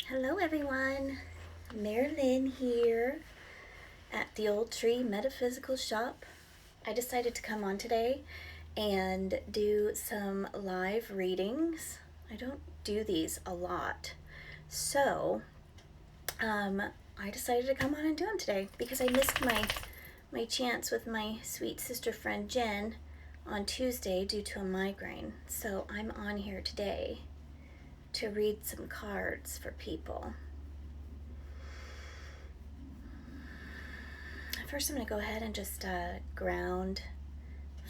Hello everyone, Marilyn here at the Old Tree Metaphysical Shop. I decided to come on today and do some live readings. I don't do these a lot, so I decided to come on and do them today because I missed my chance with my sweet sister friend Jen on Tuesday due to a migraine. So I'm on here today to read some cards for people. First, I'm going to go ahead and just ground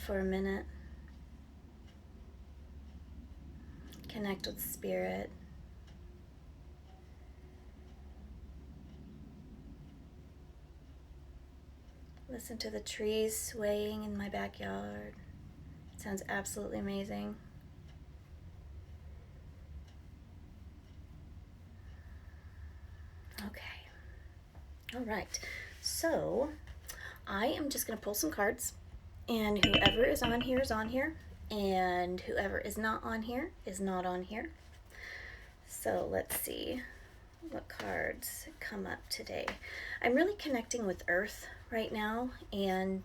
for a minute. Connect with spirit. Listen to the trees swaying in my backyard. It sounds absolutely amazing. Okay. All right. So, I am just going to pull some cards, and whoever is on here is on here, and whoever is not on here is not on here. So, let's see what cards come up today. I'm really connecting with Earth right now, and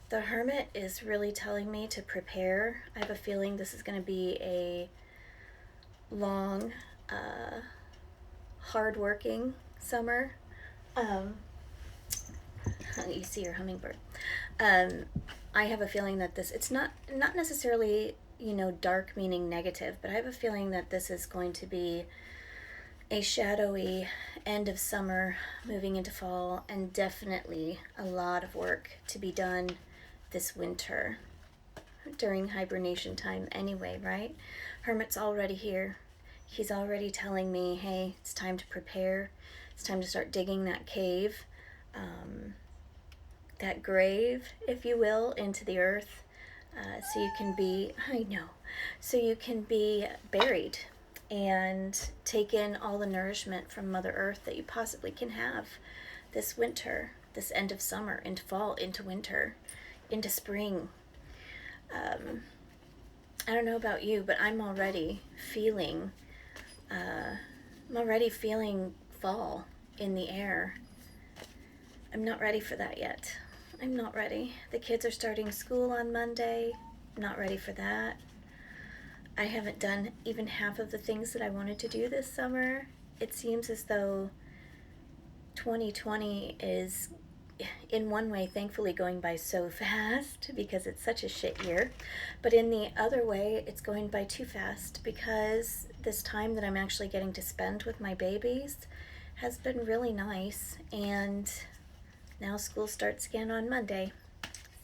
the Hermit is really telling me to prepare. I have a feeling this is going to be a long, hard-working summer. You see your hummingbird. I have a feeling that it's not necessarily, dark meaning negative, but I have a feeling that this is going to be a shadowy end of summer moving into fall, and definitely a lot of work to be done this winter during hibernation time anyway, right? Hermit's already here. He's already telling me, hey, it's time to prepare. It's time to start digging that cave, that grave, if you will, into the earth, so you can be, so you can be buried and take in all the nourishment from Mother Earth that you possibly can have this winter, this end of summer, into fall, into winter, into spring. I don't know about you, but I'm already feeling fall in the air. I'm not ready for that yet. I'm not ready. The kids are starting school on Monday. I'm not ready for that. I haven't done even half of the things that I wanted to do this summer. It seems as though 2020 is, in one way, thankfully going by so fast because it's such a shit year. But in the other way, it's going by too fast because this time that I'm actually getting to spend with my babies has been really nice. And now school starts again on Monday.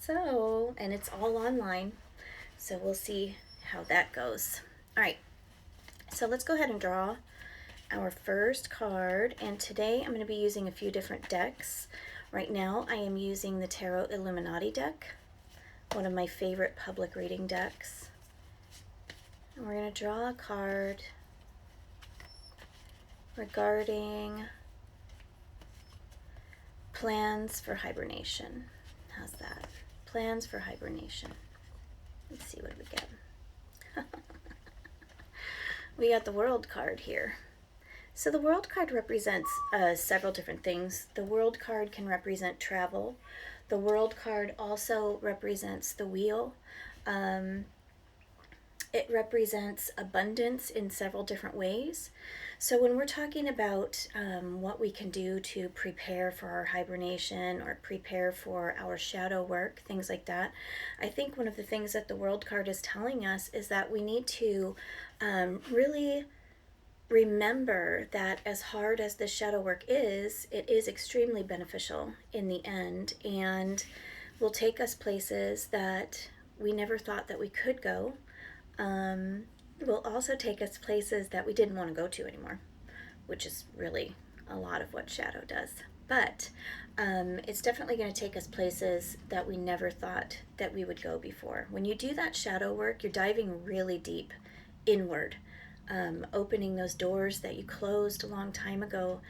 So, and it's all online. So we'll see how that goes. All right. So let's go ahead and draw our first card. And today I'm going to be using a few different decks. Right now I am using the Tarot Illuminati deck, one of my favorite public reading decks. And we're going to draw a card regarding plans for hibernation. How's that? Plans for hibernation. Let's see what we get. We got the World card here. So the World card represents several different things. The World card can represent travel. The World card also represents the wheel. It represents abundance in several different ways. So when we're talking about what we can do to prepare for our hibernation or prepare for our shadow work, things like that, I think one of the things that the World card is telling us is that we need to really remember that as hard as this shadow work is, it is extremely beneficial in the end and will take us places that we never thought that we could go. Will also take us places that we didn't want to go to anymore, which is really a lot of what shadow does. But it's definitely going to take us places that we never thought that we would go before. When you do that shadow work, you're diving really deep inward, opening those doors that you closed a long time ago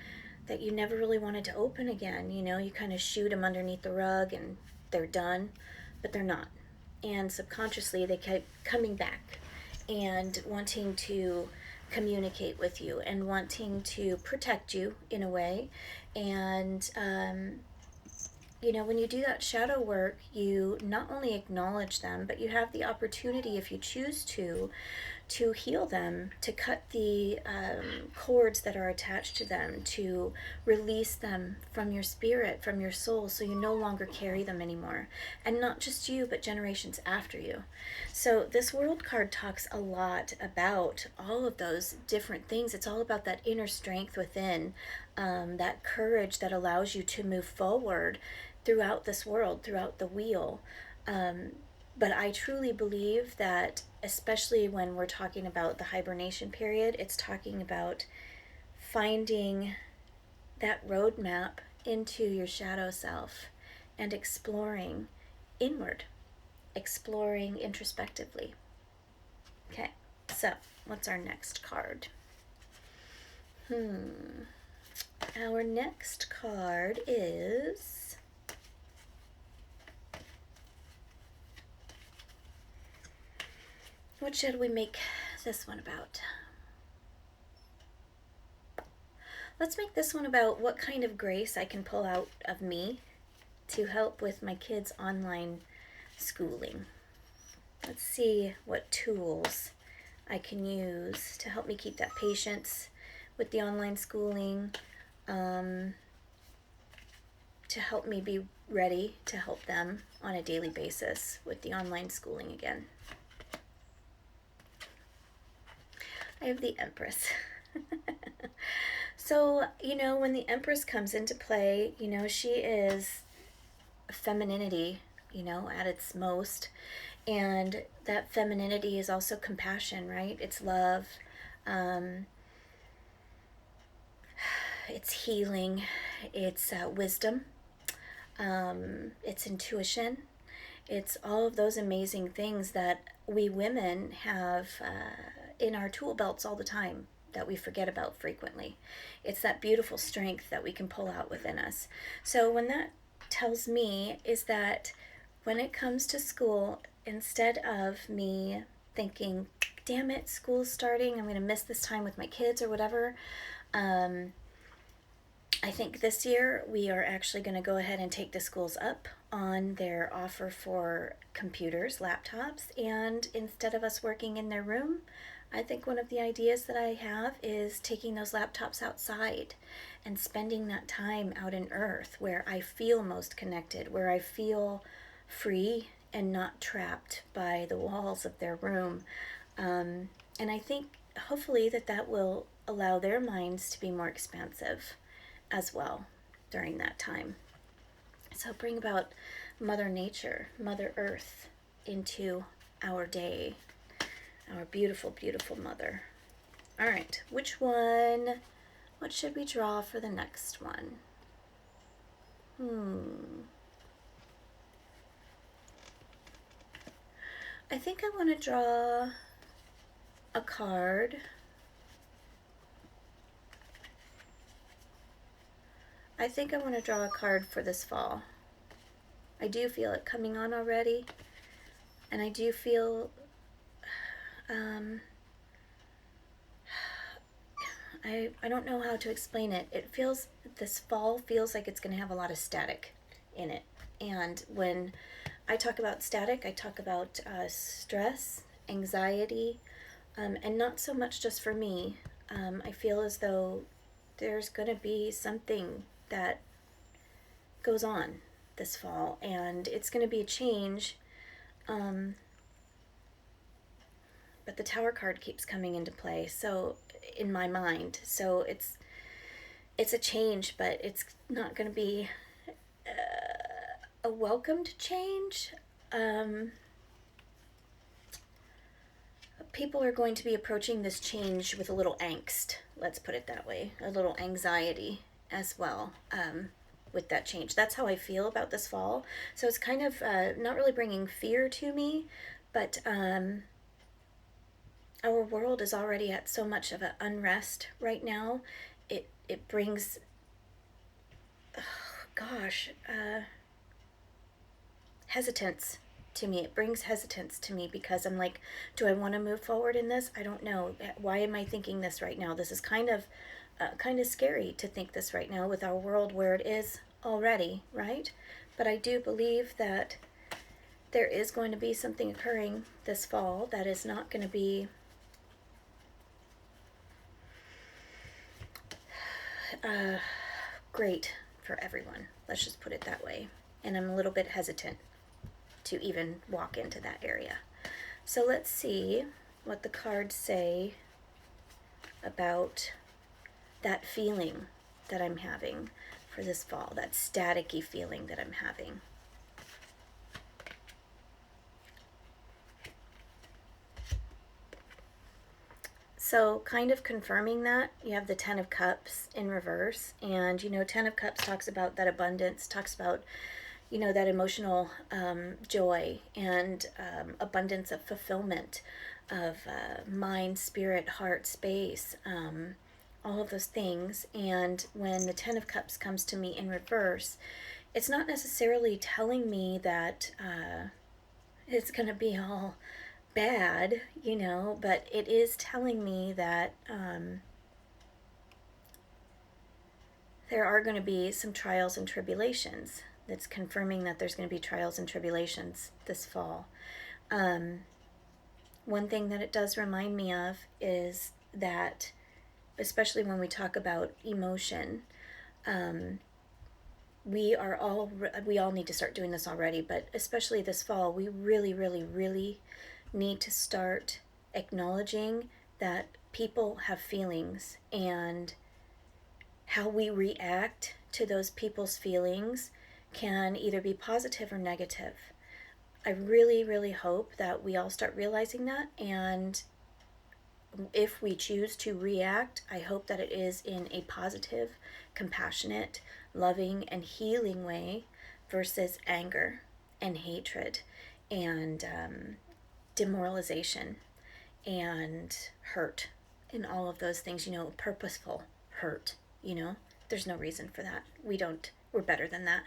that you never really wanted to open again. You kind of shoot them underneath the rug and they're done, but they're not. And subconsciously they kept coming back and wanting to communicate with you and wanting to protect you in a way. And when you do that shadow work, you not only acknowledge them, but you have the opportunity, if you choose to heal them, to cut the cords that are attached to them, to release them from your spirit, from your soul, so you no longer carry them anymore. And not just you, but generations after you. So this world card talks a lot about all of those different things. It's all about that inner strength within, that courage that allows you to move forward throughout this world, throughout the wheel. But I truly believe that, especially when we're talking about the hibernation period, it's talking about finding that roadmap into your shadow self and exploring inward, exploring introspectively. Okay, so what's our next card? Our next card is... what should we make this one about? Let's make this one about what kind of grace I can pull out of me to help with my kids' online schooling. Let's see what tools I can use to help me keep that patience with the online schooling, to help me be ready to help them on a daily basis with the online schooling again. I have the Empress. So, when the Empress comes into play, she is femininity, at its most. And that femininity is also compassion, right? It's love. It's healing. It's wisdom. It's intuition. It's all of those amazing things that we women have in our tool belts all the time that we forget about frequently. It's that beautiful strength that we can pull out within us. So when that tells me is that when it comes to school, instead of me thinking, damn it, school's starting, I'm going to miss this time with my kids or whatever, I think this year we are actually going to go ahead and take the schools up on their offer for computers, laptops, and instead of us working in their room, I think one of the ideas that I have is taking those laptops outside and spending that time out in earth where I feel most connected, where I feel free and not trapped by the walls of their room. And I think hopefully that will allow their minds to be more expansive as well during that time. So bring about Mother Nature, Mother Earth into our day, our beautiful, beautiful mother. All right, what should we draw for the next one? I think I want to draw a card. I think I want to draw a card for this fall. I do feel it coming on already, and I do feel I don't know how to explain it. This fall feels like it's going to have a lot of static in it. And when I talk about static, I talk about stress, anxiety, and not so much just for me. I feel as though there's going to be something that goes on this fall, and it's going to be a change. But the Tower card keeps coming into play, so in my mind, so it's a change, but it's not going to be a welcomed change. People are going to be approaching this change with a little angst, let's put it that way, a little anxiety as well, with that change. That's how I feel about this fall. So it's kind of not really bringing fear to me, but our world is already at so much of an unrest right now. It brings, hesitance to me. It brings hesitance to me because I'm like, do I want to move forward in this? I don't know. Why am I thinking this right now? This is kind of scary to think this right now with our world where it is already, right? But I do believe that there is going to be something occurring this fall that is not going to be great for everyone. Let's just put it that way. And I'm a little bit hesitant to even walk into that area. So let's see what the cards say about that feeling that I'm having for this fall, that staticky feeling that I'm having. So kind of confirming that, you have the Ten of Cups in reverse. And, Ten of Cups talks about that abundance, talks about, that emotional joy and abundance of fulfillment of mind, spirit, heart, space, all of those things. And when the Ten of Cups comes to me in reverse, it's not necessarily telling me that it's going to be all bad, but it is telling me that there are going to be some trials and tribulations. That's confirming that there's going to be trials and tribulations this fall. One thing that it does remind me of is that, especially when we talk about emotion, we all need to start doing this already, but especially this fall, we really, really, really need to start acknowledging that people have feelings, and how we react to those people's feelings can either be positive or negative. I really, really hope that we all start realizing that, and if we choose to react, I hope that it is in a positive, compassionate, loving, and healing way versus anger and hatred and demoralization and hurt and all of those things, purposeful hurt, there's no reason for that. We're better than that.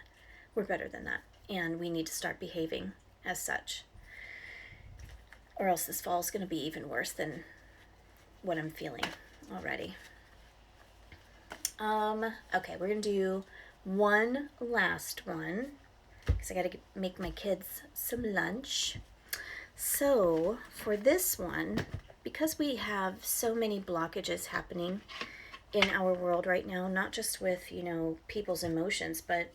We're better than that. And we need to start behaving as such. Or else this fall is going to be even worse than what I'm feeling already. Okay, we're going to do one last one because I got to make my kids some lunch. So for this one, because we have so many blockages happening in our world right now, not just with, people's emotions, but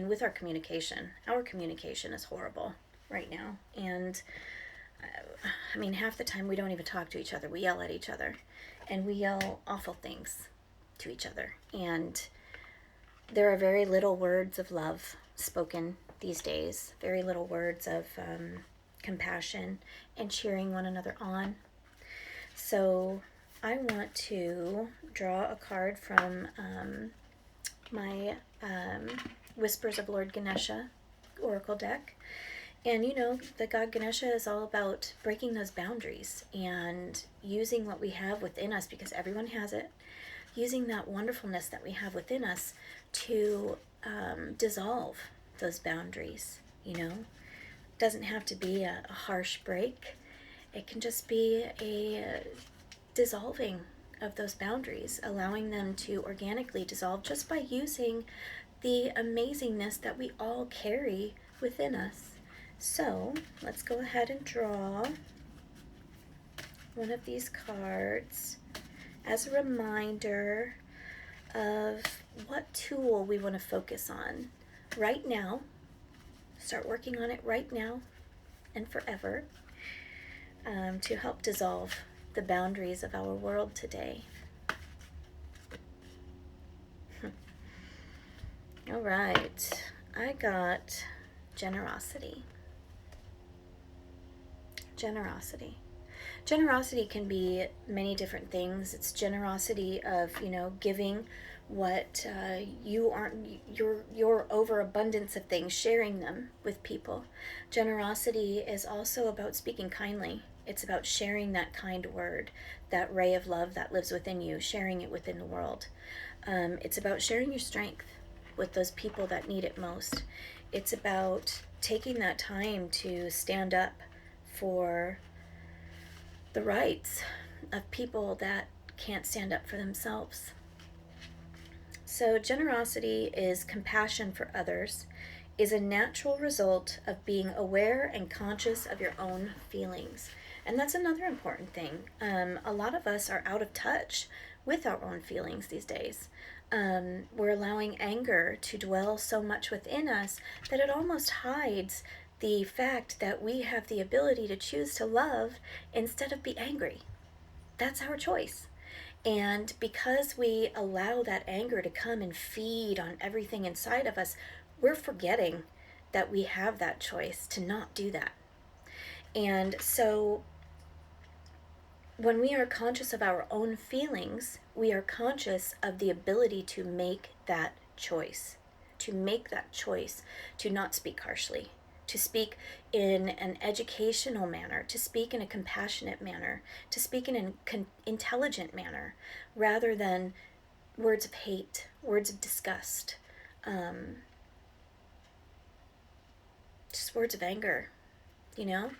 with our communication. Our communication is horrible right now. And half the time we don't even talk to each other. We yell at each other, and we yell awful things to each other. And there are very little words of love spoken these days, very little words of compassion and cheering one another on. So I want to draw a card from my Whispers of Lord Ganesha Oracle deck. And the god Ganesha is all about breaking those boundaries and using what we have within us, because everyone has it, using that wonderfulness that we have within us to dissolve those boundaries, It doesn't have to be a harsh break. It can just be a dissolving of those boundaries, allowing them to organically dissolve just by using the amazingness that we all carry within us. So let's go ahead and draw one of these cards as a reminder of what tool we want to focus on right now. Start working on it right now and forever, to help dissolve the boundaries of our world today. All right, I got generosity. Generosity. Generosity can be many different things. It's generosity of, giving what you aren't, your overabundance of things, sharing them with people. Generosity is also about speaking kindly. It's about sharing that kind word, that ray of love that lives within you, sharing it within the world. It's about sharing your strength with those people that need it most. It's about taking that time to stand up for the rights of people that can't stand up for themselves. So, generosity is compassion for others, is a natural result of being aware and conscious of your own feelings. And that's another important thing. A lot of us are out of touch with our own feelings these days. We're allowing anger to dwell so much within us that it almost hides the fact that we have the ability to choose to love instead of be angry. That's our choice. And because we allow that anger to come and feed on everything inside of us, we're forgetting that we have that choice to not do that. And so when we are conscious of our own feelings, we are conscious of the ability to make that choice, to not speak harshly, to speak in an educational manner, to speak in a compassionate manner, to speak in an intelligent manner, rather than words of hate, words of disgust, just words of anger, you know?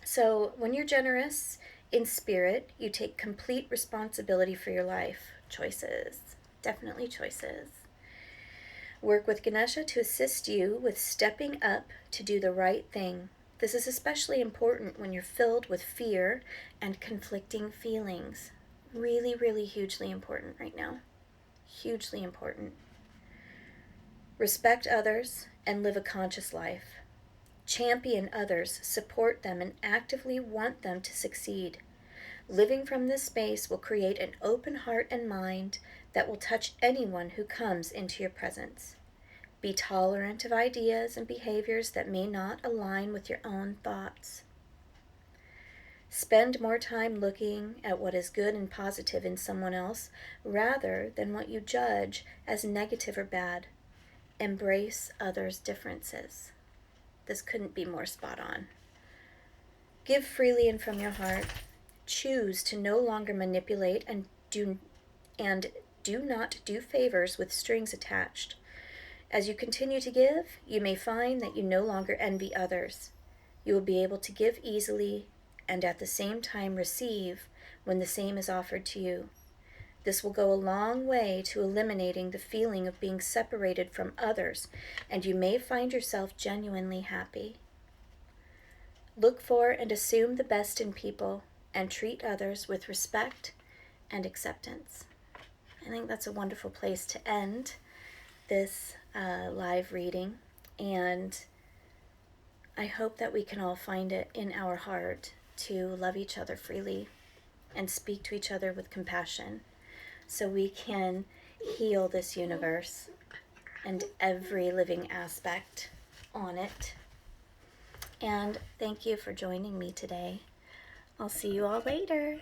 So when you're generous in spirit, you take complete responsibility for your life. Choices, definitely choices. Work with Ganesha to assist you with stepping up to do the right thing. This is especially important when you're filled with fear and conflicting feelings. Really, really hugely important right now. Hugely important. Respect others and live a conscious life. Champion others, support them, and actively want them to succeed. Living from this space will create an open heart and mind that will touch anyone who comes into your presence. Be tolerant of ideas and behaviors that may not align with your own thoughts. Spend more time looking at what is good and positive in someone else rather than what you judge as negative or bad. Embrace others' differences. This couldn't be more spot on. Give freely and from your heart. Choose to no longer manipulate and do not do favors with strings attached. As you continue to give, you may find that you no longer envy others. You will be able to give easily and at the same time receive when the same is offered to you. This will go a long way to eliminating the feeling of being separated from others, and you may find yourself genuinely happy. Look for and assume the best in people and treat others with respect and acceptance. I think that's a wonderful place to end this live reading, and I hope that we can all find it in our heart to love each other freely and speak to each other with compassion so we can heal this universe and every living aspect on it. And thank you for joining me today. I'll see you all later.